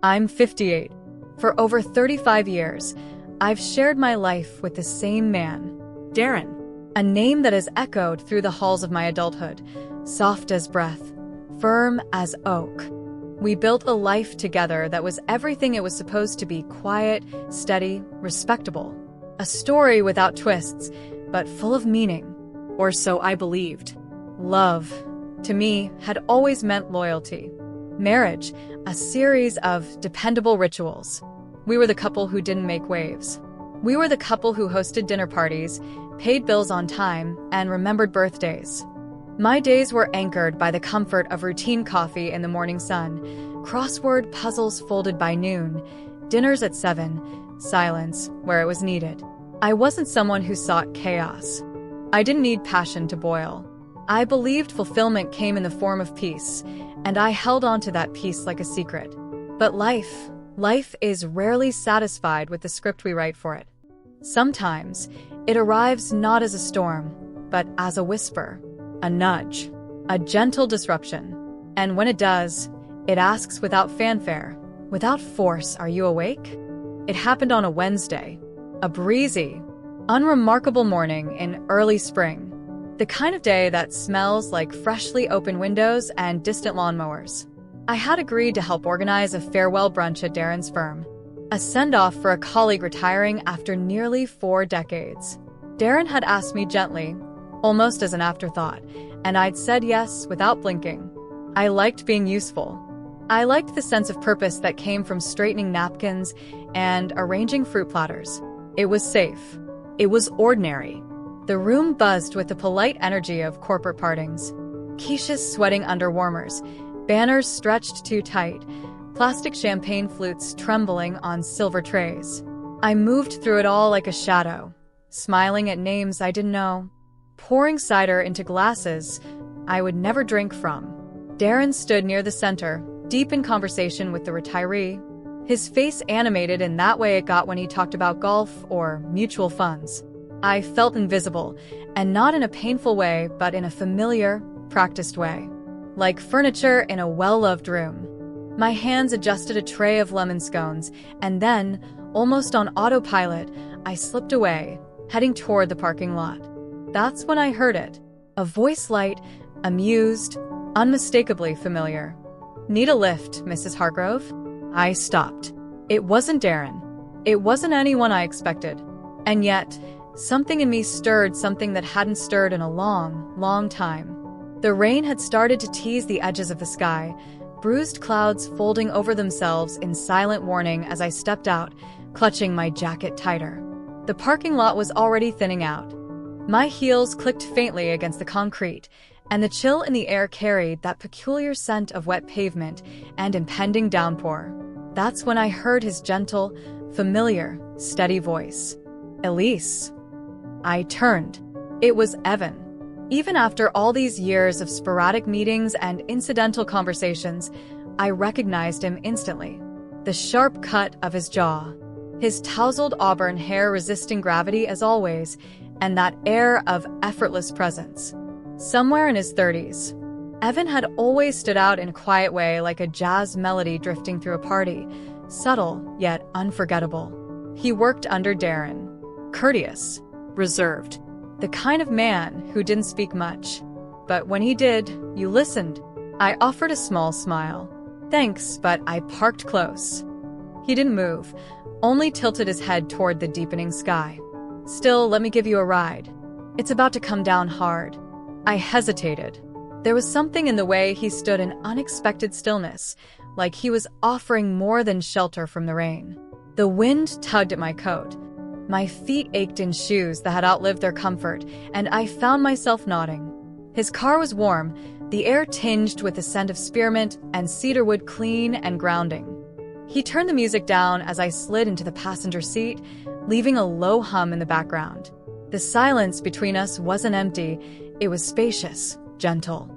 I'm 58. For over 35 years, I've shared my life with the same man, Darren, a name that has echoed through the halls of my adulthood, soft as breath, firm as oak. We built a life together that was everything it was supposed to be: quiet, steady, respectable. A story without twists, but full of meaning. Or so I believed. Love, to me, had always meant loyalty. Marriage, a series of dependable rituals. We were the couple who didn't make waves. We were the couple who hosted dinner parties, paid bills on time, and remembered birthdays. My days were anchored by the comfort of routine coffee in the morning sun, crossword puzzles folded by noon, dinners at 7, silence where it was needed. I wasn't someone who sought chaos. I didn't need passion to boil. I believed fulfillment came in the form of peace, and I held on to that peace like a secret. But life is rarely satisfied with the script we write for it. Sometimes, it arrives not as a storm, but as a whisper, a nudge, a gentle disruption. And when it does, it asks without fanfare, without force, "Are you awake?" It happened on a Wednesday, a breezy, unremarkable morning in early spring, the kind of day that smells like freshly opened windows and distant lawnmowers. I had agreed to help organize a farewell brunch at Darren's firm, a send-off for a colleague retiring after nearly 4 decades. Darren had asked me gently, almost as an afterthought, and I'd said yes without blinking. I liked being useful. I liked the sense of purpose that came from straightening napkins and arranging fruit platters. It was safe. It was ordinary. The room buzzed with the polite energy of corporate partings. Quiches sweating under warmers, banners stretched too tight, plastic champagne flutes trembling on silver trays. I moved through it all like a shadow, smiling at names I didn't know, pouring cider into glasses I would never drink from. Darren stood near the center, deep in conversation with the retiree, his face animated in that way it got when he talked about golf or mutual funds. I felt invisible, and not in a painful way, but in a familiar, practiced way. Like furniture in a well-loved room. My hands adjusted a tray of lemon scones, and then, almost on autopilot, I slipped away, heading toward the parking lot. That's when I heard it. A voice light, amused, unmistakably familiar. "Need a lift, Mrs. Hargrove?" I stopped. It wasn't Darren. It wasn't anyone I expected. And yet, something in me stirred, something that hadn't stirred in a long, long time. The rain had started to tease the edges of the sky, bruised clouds folding over themselves in silent warning as I stepped out, clutching my jacket tighter. The parking lot was already thinning out. My heels clicked faintly against the concrete, and the chill in the air carried that peculiar scent of wet pavement and impending downpour. That's when I heard his gentle, familiar, steady voice. "Elise." I turned. It was Evan. Even after all these years of sporadic meetings and incidental conversations, I recognized him instantly. The sharp cut of his jaw, his tousled auburn hair resisting gravity as always, and that air of effortless presence. Somewhere in his 30s, Evan had always stood out in a quiet way, like a jazz melody drifting through a party, subtle yet unforgettable. He worked under Darren, courteous, reserved, the kind of man who didn't speak much. But when he did, you listened. I offered a small smile. "Thanks, but I parked close." He didn't move, only tilted his head toward the deepening sky. "Still, let me give you a ride. It's about to come down hard." I hesitated. There was something in the way he stood, an unexpected stillness, like he was offering more than shelter from the rain. The wind tugged at my coat. My feet ached in shoes that had outlived their comfort, and I found myself nodding. His car was warm, the air tinged with the scent of spearmint and cedarwood, clean and grounding. He turned the music down as I slid into the passenger seat, leaving a low hum in the background. The silence between us wasn't empty, it was spacious, gentle.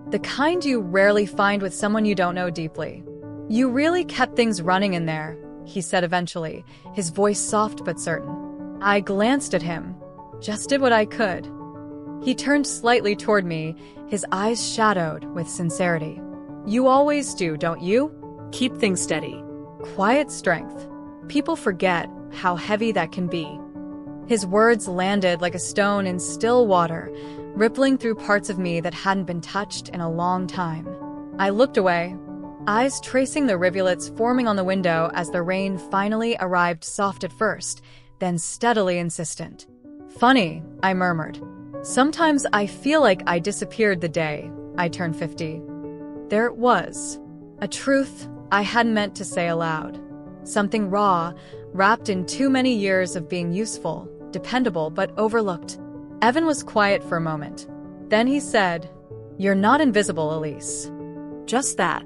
The kind you rarely find with someone you don't know deeply. "You really kept things running in there," he said eventually, his voice soft but certain. I glanced at him. Just did what I could. He turned slightly toward me, his eyes shadowed with sincerity. "You always do, don't you? Keep things steady." Quiet strength. People forget how heavy that can be. His words landed like a stone in still water, rippling through parts of me that hadn't been touched in a long time. I looked away, eyes tracing the rivulets forming on the window as the rain finally arrived, soft at first, then steadily insistent. "Funny," I murmured. "Sometimes I feel like I disappeared the day I turned 50. There it was. A truth I hadn't meant to say aloud. Something raw, wrapped in too many years of being useful, dependable, but overlooked. Evan was quiet for a moment. Then he said, "You're not invisible, Elise." Just that.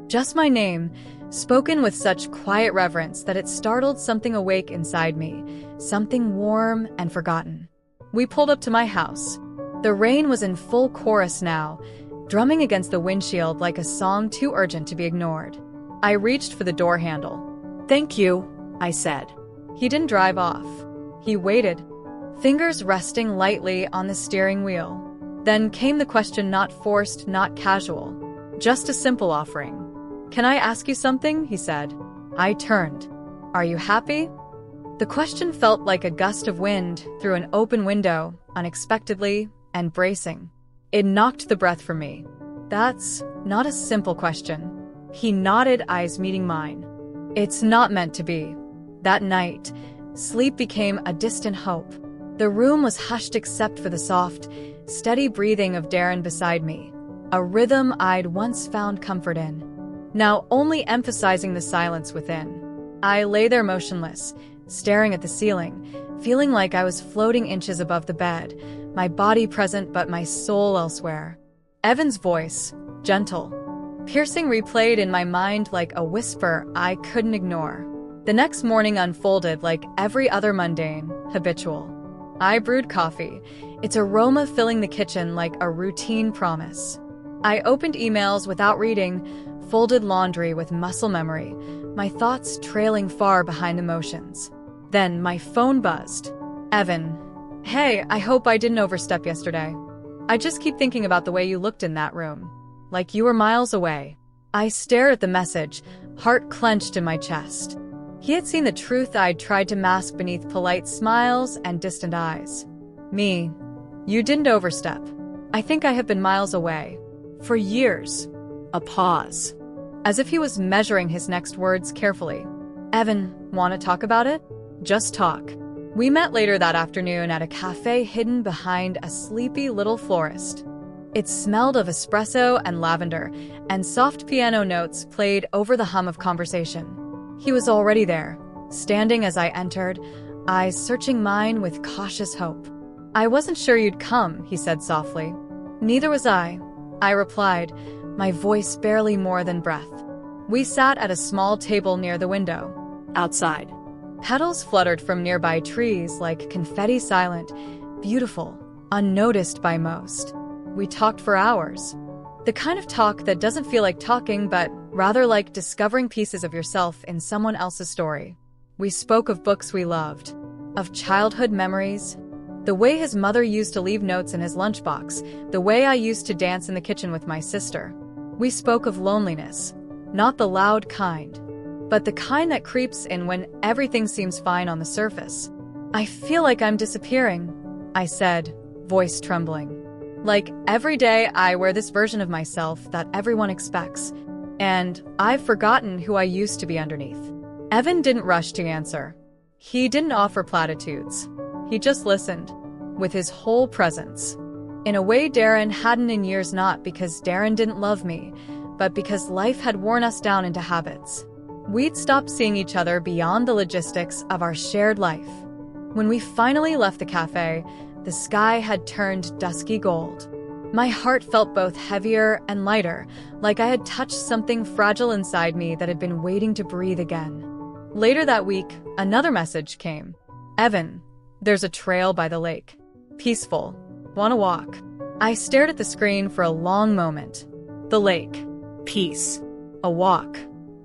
Just my name, spoken with such quiet reverence that it startled something awake inside me, something warm and forgotten. We pulled up to my house. The rain was in full chorus now, drumming against the windshield like a song too urgent to be ignored. I reached for the door handle. "Thank you," I said. He didn't drive off. He waited, fingers resting lightly on the steering wheel. Then came the question, not forced, not casual, just a simple offering. "Can I ask you something?" he said. I turned. "Are you happy?" The question felt like a gust of wind through an open window, unexpectedly and bracing. It knocked the breath from me. "That's not a simple question." He nodded, eyes meeting mine. "It's not meant to be." That night, sleep became a distant hope. The room was hushed except for the soft, steady breathing of Darren beside me, a rhythm I'd once found comfort in, now only emphasizing the silence within. I lay there motionless, staring at the ceiling, feeling like I was floating inches above the bed, my body present but my soul elsewhere. Evan's voice, gentle, piercing, replayed in my mind like a whisper I couldn't ignore. The next morning unfolded like every other mundane, habitual. I brewed coffee, its aroma filling the kitchen like a routine promise. I opened emails without reading, folded laundry with muscle memory, my thoughts trailing far behind the motions. Then my phone buzzed. "Evan, hey, I hope I didn't overstep yesterday. I just keep thinking about the way you looked in that room. Like you were miles away." I stared at the message, heart clenched in my chest. He had seen the truth I'd tried to mask beneath polite smiles and distant eyes. "Me, you didn't overstep. I think I have been miles away. For years." A pause. As if he was measuring his next words carefully. "Evan, want to talk about it?" "Just talk." We met later that afternoon at a cafe hidden behind a sleepy little florist. It smelled of espresso and lavender, and soft piano notes played over the hum of conversation. He was already there, standing as I entered, eyes searching mine with cautious hope. "I wasn't sure you'd come," he said softly. "Neither was I replied, my voice barely more than breath. We sat at a small table near the window. Outside, petals fluttered from nearby trees like confetti, silent, beautiful, unnoticed by most. We talked for hours. The kind of talk that doesn't feel like talking, but rather like discovering pieces of yourself in someone else's story. We spoke of books we loved, of childhood memories, the way his mother used to leave notes in his lunchbox, the way I used to dance in the kitchen with my sister. We spoke of loneliness, not the loud kind, but the kind that creeps in when everything seems fine on the surface. "I feel like I'm disappearing," I said, voice trembling. "Like every day I wear this version of myself that everyone expects, and I've forgotten who I used to be underneath." Evan didn't rush to answer. He didn't offer platitudes. He just listened, with his whole presence. In a way Darren hadn't in years, not because Darren didn't love me, but because life had worn us down into habits. We'd stopped seeing each other beyond the logistics of our shared life. When we finally left the cafe, the sky had turned dusky gold. My heart felt both heavier and lighter, like I had touched something fragile inside me that had been waiting to breathe again. Later that week, another message came. "Evan, there's a trail by the lake. Peaceful. Wanna walk?" I stared at the screen for a long moment. The lake. Peace. A walk.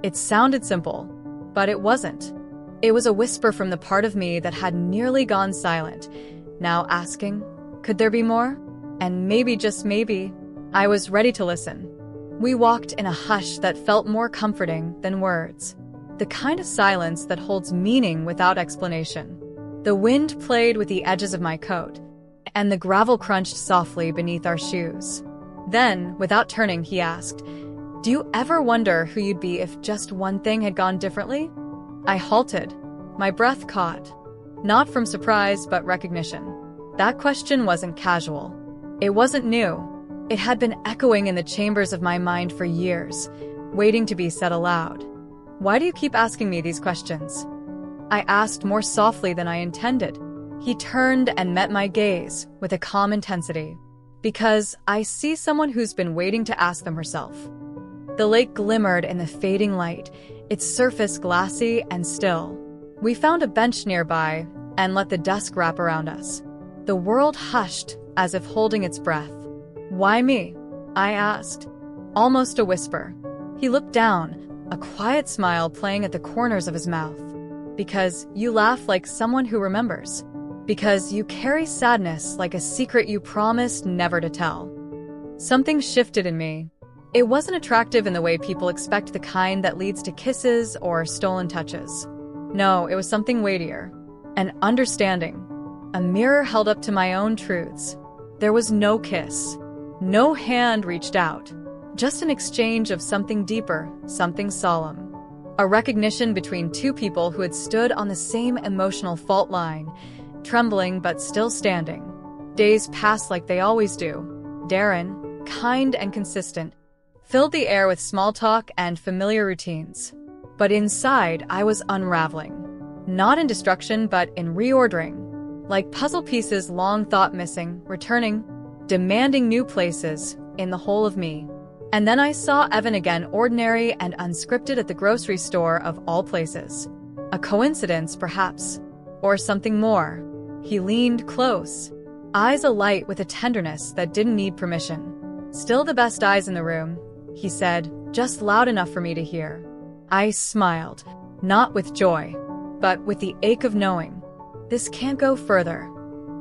It sounded simple, but it wasn't. It was a whisper from the part of me that had nearly gone silent, now asking, could there be more? And maybe, just maybe, I was ready to listen. We walked in a hush that felt more comforting than words. The kind of silence that holds meaning without explanation. The wind played with the edges of my coat, and the gravel crunched softly beneath our shoes. Then, without turning, he asked, "Do you ever wonder who you'd be if just one thing had gone differently?" I halted, my breath caught. Not from surprise, but recognition. That question wasn't casual. It wasn't new. It had been echoing in the chambers of my mind for years, waiting to be said aloud. "Why do you keep asking me these questions?" I asked more softly than I intended. He turned and met my gaze with a calm intensity. "Because I see someone who's been waiting to ask them herself." The lake glimmered in the fading light, its surface glassy and still. We found a bench nearby and let the dusk wrap around us. The world hushed, as if holding its breath. "Why me?" I asked, almost a whisper. He looked down, a quiet smile playing at the corners of his mouth. "Because you laugh like someone who remembers. Because you carry sadness like a secret you promised never to tell." Something shifted in me. It wasn't attractive in the way people expect, the kind that leads to kisses or stolen touches. No, it was something weightier. An understanding. A mirror held up to my own truths. There was no kiss. No hand reached out. Just an exchange of something deeper, something solemn. A recognition between two people who had stood on the same emotional fault line, trembling but still standing. Days passed like they always do. Darren, kind and consistent, filled the air with small talk and familiar routines. But inside, I was unraveling. Not in destruction, but in reordering. Like puzzle pieces long thought missing, returning, demanding new places in the whole of me. And then I saw Evan again, ordinary and unscripted, at the grocery store of all places. A coincidence, perhaps, or something more. He leaned close, eyes alight with a tenderness that didn't need permission. "Still the best eyes in the room," he said, just loud enough for me to hear. I smiled, not with joy, but with the ache of knowing. "This can't go further,"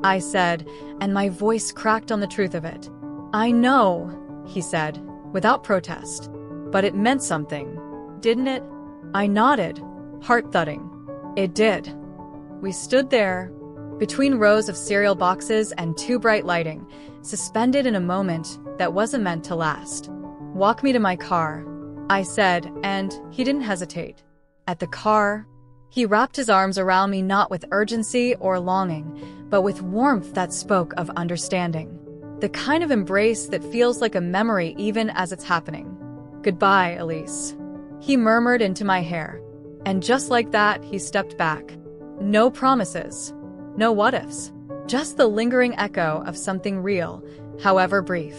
I said, and my voice cracked on the truth of it. "I know," he said, without protest. "But it meant something, didn't it?" I nodded, heart thudding. It did. We stood there, between rows of cereal boxes and too bright lighting, suspended in a moment that wasn't meant to last. "Walk me to my car," I said, and he didn't hesitate. At the car, he wrapped his arms around me, not with urgency or longing, but with warmth that spoke of understanding. The kind of embrace that feels like a memory even as it's happening. "Goodbye, Elise," he murmured into my hair. And just like that, he stepped back. No promises. No what-ifs. Just the lingering echo of something real, however brief.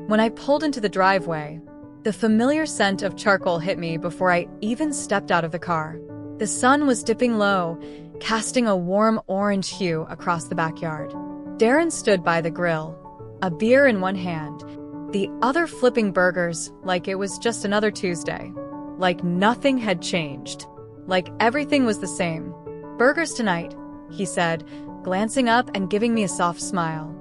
When I pulled into the driveway, the familiar scent of charcoal hit me before I even stepped out of the car. The sun was dipping low, casting a warm orange hue across the backyard. Darren stood by the grill, a beer in one hand, the other flipping burgers like it was just another Tuesday. Like nothing had changed. Like everything was the same. "Burgers tonight," he said, glancing up and giving me a soft smile.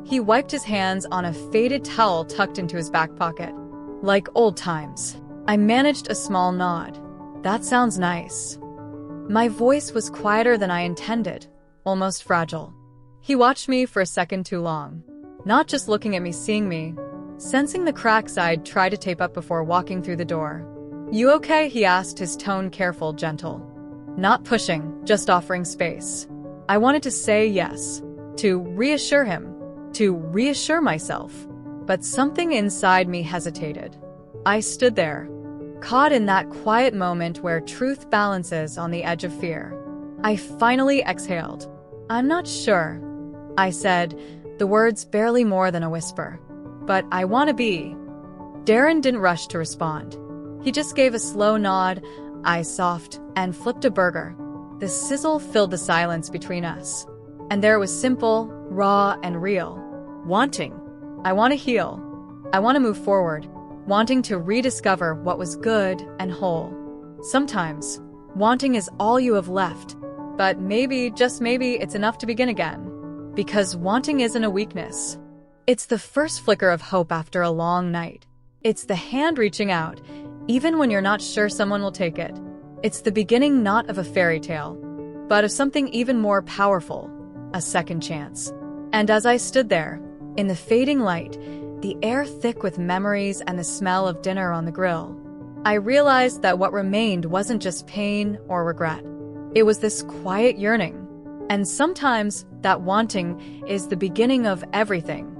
He wiped his hands on a faded towel tucked into his back pocket. "Like old times." I managed a small nod. "That sounds nice." My voice was quieter than I intended, almost fragile. He watched me for a second too long. Not just looking at me, seeing me. Sensing the cracks I'd tried to tape up before walking through the door. "You okay?" he asked, his tone careful, gentle. Not pushing, just offering space. I wanted to say yes, to reassure him, to reassure myself. But something inside me hesitated. I stood there, caught in that quiet moment where truth balances on the edge of fear. I finally exhaled. "I'm not sure," I said, the words barely more than a whisper. "But I want to be." Darren didn't rush to respond. He just gave a slow nod, eyes soft, and flipped a burger. The sizzle filled the silence between us. And there it was, simple, raw, and real. Wanting. I want to heal. I want to move forward. Wanting to rediscover what was good and whole. Sometimes, wanting is all you have left. But maybe, just maybe, it's enough to begin again. Because wanting isn't a weakness. It's the first flicker of hope after a long night. It's the hand reaching out, even when you're not sure someone will take it. It's the beginning not of a fairy tale, but of something even more powerful, a second chance. And as I stood there, in the fading light, the air thick with memories and the smell of dinner on the grill, I realized that what remained wasn't just pain or regret. It was this quiet yearning. And sometimes that wanting is the beginning of everything.